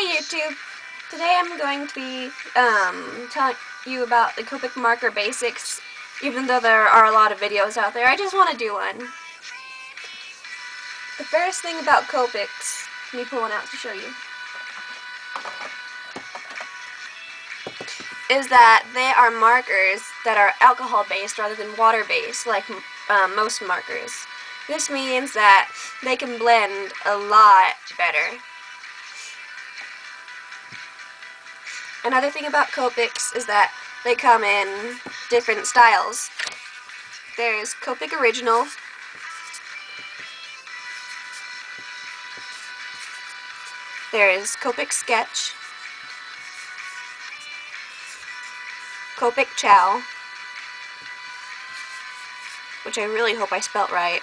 Hey YouTube! Today I'm going to be telling you about the Copic marker basics. Even though there are a lot of videos out there, I just want to do one. The first thing about Copics, let me pull one out to show you, is that they are markers that are alcohol based rather than water based like most markers. This means that they can blend a lot better. Another thing about Copics is that they come in different styles. There's Copic Original, there's Copic Sketch, Copic Chow, which I really hope I spelt right,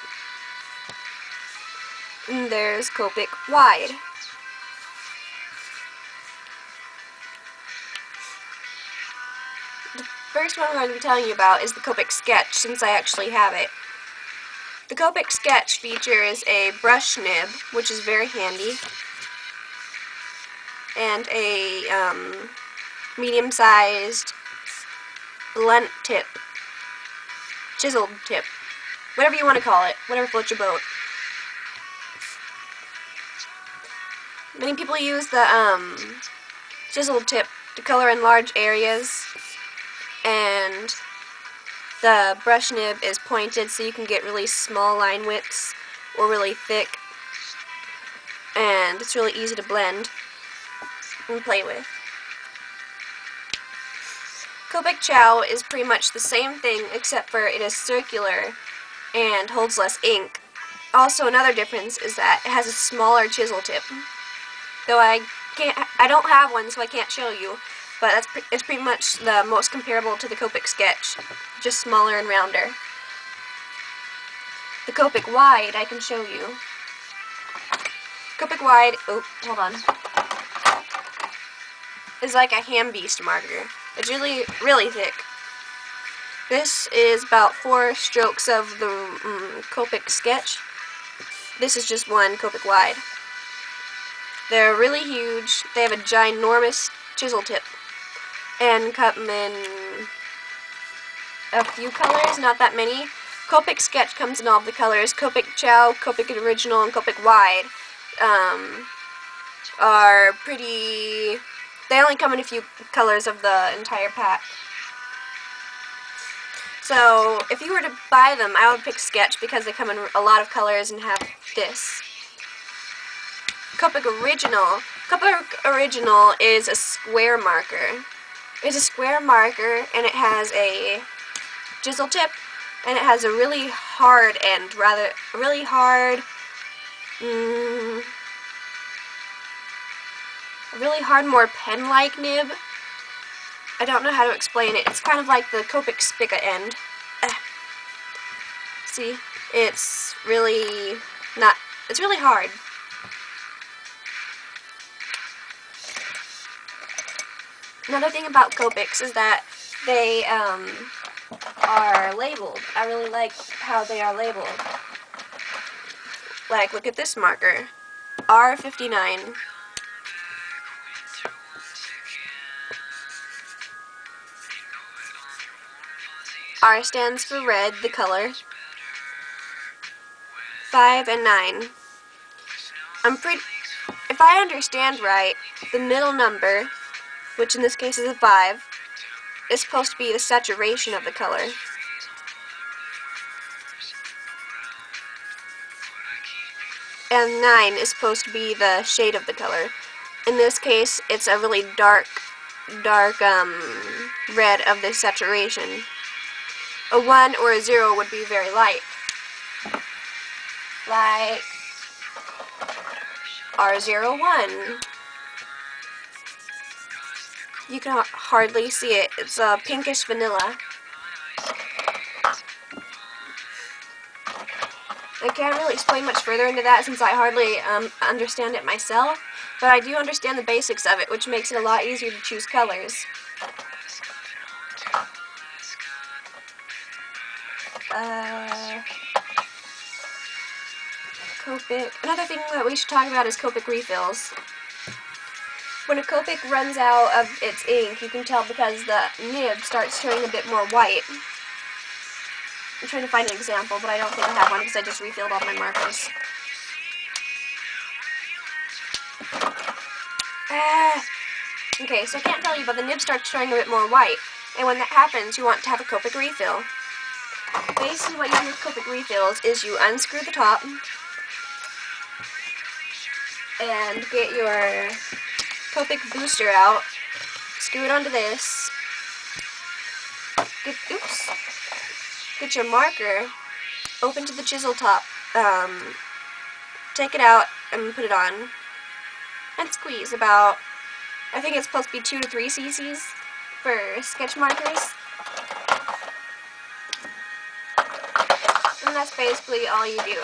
and there's Copic Wide. The first one I'm going to be telling you about is the Copic Sketch, since I actually have it. The Copic Sketch features a brush nib, which is very handy, and a medium-sized blunt tip, chiseled tip, whatever you want to call it, whatever floats your boat. Many people use the chiseled tip to color in large areas, and the brush nib is pointed so you can get really small line widths or really thick, and it's really easy to blend and play with. Copic Chow is pretty much the same thing, except for it is circular and holds less ink. Also, another difference is that it has a smaller chisel tip. Though I don't have one, so I can't show you, but it's pretty much the most comparable to the Copic Sketch, just smaller and rounder. The Copic Wide I can show you. Copic Wide, oh, hold on, is like a ham beast marker. It's really, really thick. This is about 4 strokes of the Copic Sketch. This is just one Copic Wide. They're really huge. They have a ginormous chisel tip and come in a few colors, not that many. Copic Sketch comes in all of the colors. Copic Chow, Copic Original, and Copic Wide are pretty... They only come in a few colors of the entire pack. So, if you were to buy them, I would pick Sketch because they come in a lot of colors and have this. Copic Original. Copic Original is a square marker. It's a square marker, and it has a chisel tip, and it has a really hard end, really hard, more pen-like nib. I don't know how to explain it. It's kind of like the Copic Spica end. See, it's really hard. Another thing about Copics is that they are labeled. I really like how they are labeled. Like, look at this marker, R59. R stands for red, the color. 5 and 9. If I understand right, the middle number, which in this case is a 5, is supposed to be the saturation of the color. And 9 is supposed to be the shade of the color. In this case, it's a really dark red of the saturation. A 1 or a 0 would be very light. Like R01. You can hardly see it. It's a pinkish vanilla. I can't really explain much further into that since I hardly understand it myself, but I do understand the basics of it, which makes it a lot easier to choose colors. Copic. Another thing that we should talk about is Copic refills. When a Copic runs out of its ink, you can tell because the nib starts turning a bit more white. I'm trying to find an example, but I don't think I have one because I just refilled all my markers. Okay, so I can't tell you, but the nib starts turning a bit more white. And when that happens, you want to have a Copic refill. Basically what you do with Copic refills is you unscrew the top and get your Copic booster out, screw it onto this, get your marker, open to the chisel top, take it out and put it on, and squeeze about, I think it's supposed to be 2 to 3 cc's for sketch markers. And that's basically all you do.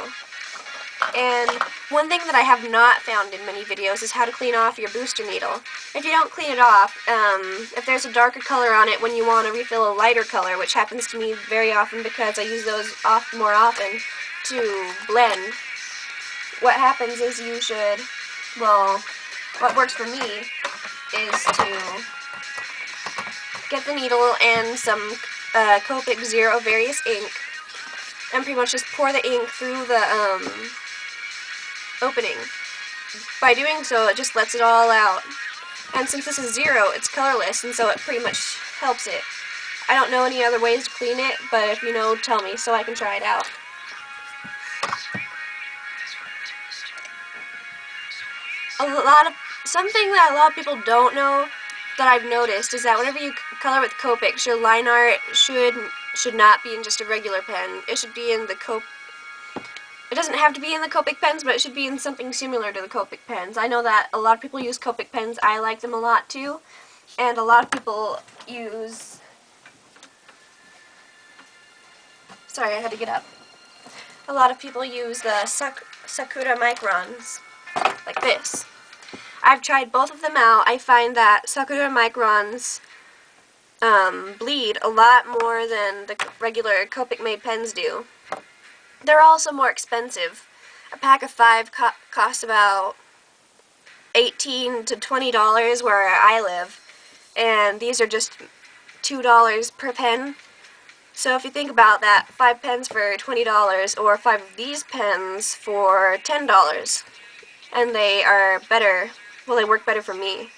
And one thing that I have not found in many videos is how to clean off your booster needle. If you don't clean it off, if there's a darker color on it when you want to refill a lighter color, which happens to me very often because I use those more often to blend, what happens is you should, well, what works for me is to get the needle and some Copic Zero Various ink and pretty much just pour the ink through the opening. By doing so, it just lets it all out. And since this is zero, it's colorless, and so it pretty much helps it. I don't know any other ways to clean it, but if you know, tell me so I can try it out. Something that a lot of people don't know that I've noticed is that whenever you color with Copics, your line art should not be in just a regular pen. It should be in the It doesn't have to be in the Copic pens, but it should be in something similar to the Copic pens. I know that a lot of people use Copic pens. I like them a lot too. And a lot of people use... Sorry, I had to get up. A lot of people use the Sakura Microns, like this. I've tried both of them out. I find that Sakura Microns bleed a lot more than the regular Copic made pens do. They're also more expensive. A pack of 5 costs about $18 to $20 where I live, and these are just $2 per pen. So if you think about that, 5 pens for $20 or 5 of these pens for $10, and they are better. Well, they work better for me.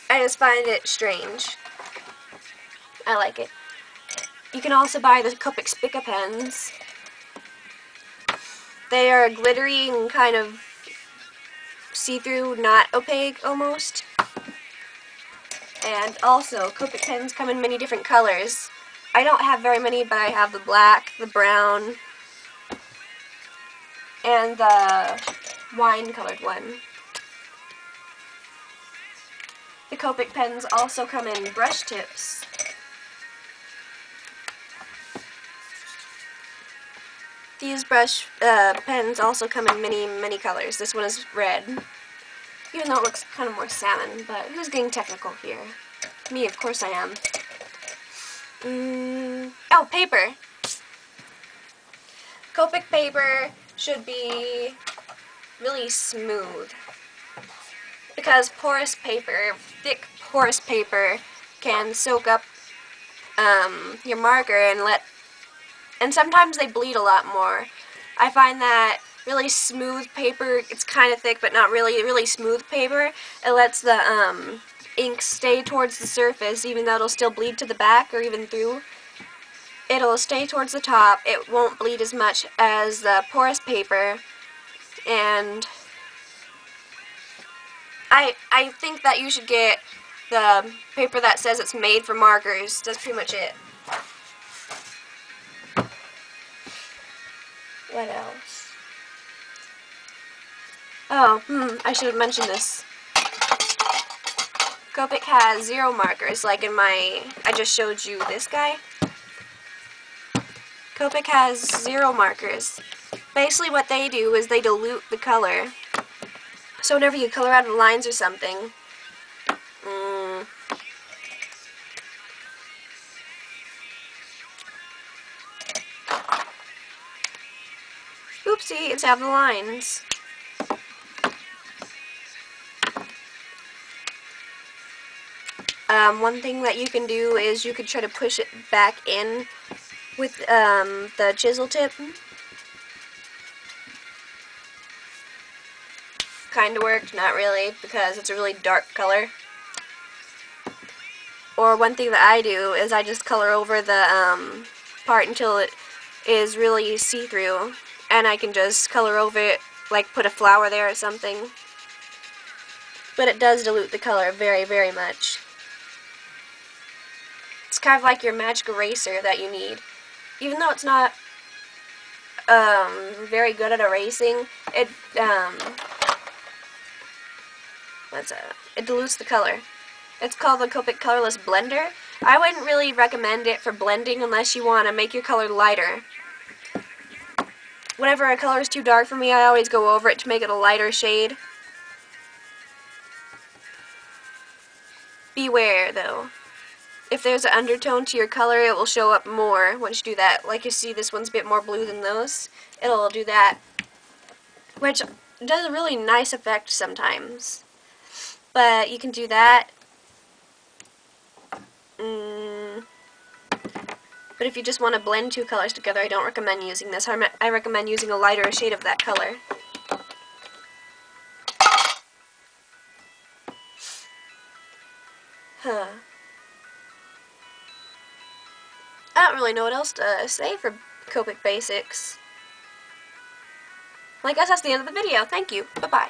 I just find it strange. I like it. You can also buy the Copic Spica pens. They are glittery and kind of see-through, not opaque almost. And also, Copic pens come in many different colors. I don't have very many, but I have the black, the brown, and the wine-colored one. The Copic pens also come in brush tips. These brush pens also come in many colors. This one is red, even though it looks kind of more salmon, but who's getting technical here? Me, of course I am. Oh, paper. Copic paper should be really smooth, because porous paper, thick porous paper, can soak up your marker and sometimes they bleed a lot more. I find that really smooth paper, it's kind of thick but not really smooth paper, it lets the ink stay towards the surface even though it'll still bleed to the back or even through. It'll stay towards the top, it won't bleed as much as the porous paper, and I think that you should get the paper that says it's made for markers. That's pretty much it. What else? Oh, I should have mentioned this. Copic has 0 markers, like in I just showed you this guy. Copic has 0 markers. Basically what they do is they dilute the color. So whenever you color out of lines or something, oopsie, it's out of the lines. One thing that you can do is you could try to push it back in with the chisel tip. Kind of worked, not really, because it's a really dark color. Or one thing that I do is I just color over the part until it is really see-through, and I can just color over it, like put a flower there or something. But it does dilute the color very, very much. It's kind of like your magic eraser that you need. Even though it's not very good at erasing, it it dilutes the color. It's called the Copic Colorless Blender. I wouldn't really recommend it for blending unless you want to make your color lighter. Whenever a color is too dark for me, I always go over it to make it a lighter shade. Beware, though. If there's an undertone to your color, it will show up more once you do that. Like you see, this one's a bit more blue than those. It'll do that, which does a really nice effect sometimes. But you can do that. But if you just want to blend two colors together, I don't recommend using this. I recommend using a lighter shade of that color. Huh. I don't really know what else to say for Copic Basics. Well, I guess that's the end of the video. Thank you. Bye-bye.